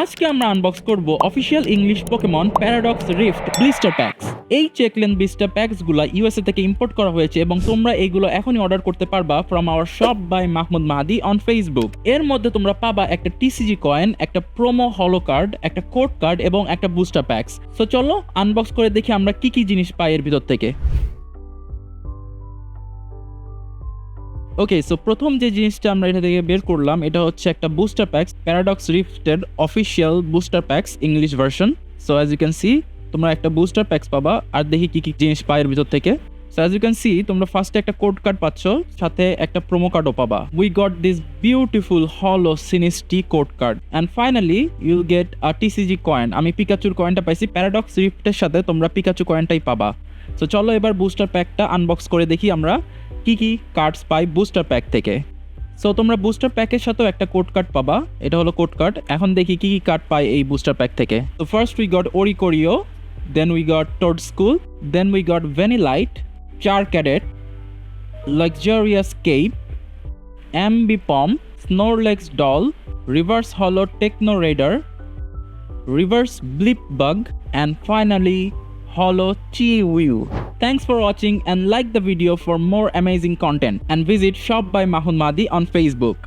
আজকে আমরা আনবক্স করব official English Pokemon paradox rift blister packs. এই চেকলেন ব্লিস্টার প্যাকস গুলা ইউএসএ থেকে ইম্পোর্ট করা হয়েছে এবং তোমরা এইগুলো এখনই অর্ডার করতে পারবা from our shop by Mahmud Mahadi on Facebook. এর মধ্যে তোমরা পাবা একটা টিসিজি কয়েন, একটা প্রোমো হলো কার্ড, একটা কোড কার্ড এবং একটা বুস্টার প্যাকস। সো চলো আনবক্স করে দেখি আমরা কি কি জিনিস পাই এর ভিতর থেকে। ওকে, সো প্রথম যে জিনিসটা আমরা এটা থেকে বের করলাম এটা হচ্ছে একটা booster packs, paradox rifted official booster packs English version. So as you can see তোমরা একটা বুস্টার প্যাকস পাবা। আর দেখি কি কি জিনিস পায় এর ভিতর থেকে। So as you can see তোমরা ফার্স্টে একটা কোড কার্ড পাচ্ছ, সাথে একটা প্রোমো কার্ডও পাবা। We got this beautiful holo সিনিস্টি code card and finally you'll get a TCG coin. আমি পিকাচুর কয়েনটা পাইছি, প্যারাডক্স রিফটের সাথে তোমরা পিকাচু কয়েনটাই পাবা। সো চলো এবার বুস্টার প্যাকটা আনবক্স করে দেখি আমরা কি কি কার্ডস পাই বুস্টার প্যাক থেকে। সো তোমরা বুস্টার প্যাকের সাথেও একটা কোড কার্ড পাবা, এটা হলো কোড কার্ড। এখন দেখি কি কি কার্ড পাই এই বুস্টার প্যাক থেকে। তো first we got Oricorio, then we got Toedscool, then we got Vanillite, Charcadet, luxurious cape, এমবি পম, Snorlax doll, reverse holo techno radar, reverse Blipbug, and finally holo Chiwiu. Thanks for watching and like the video for more amazing content and visit shop by Mahmoud Mahdi on Facebook.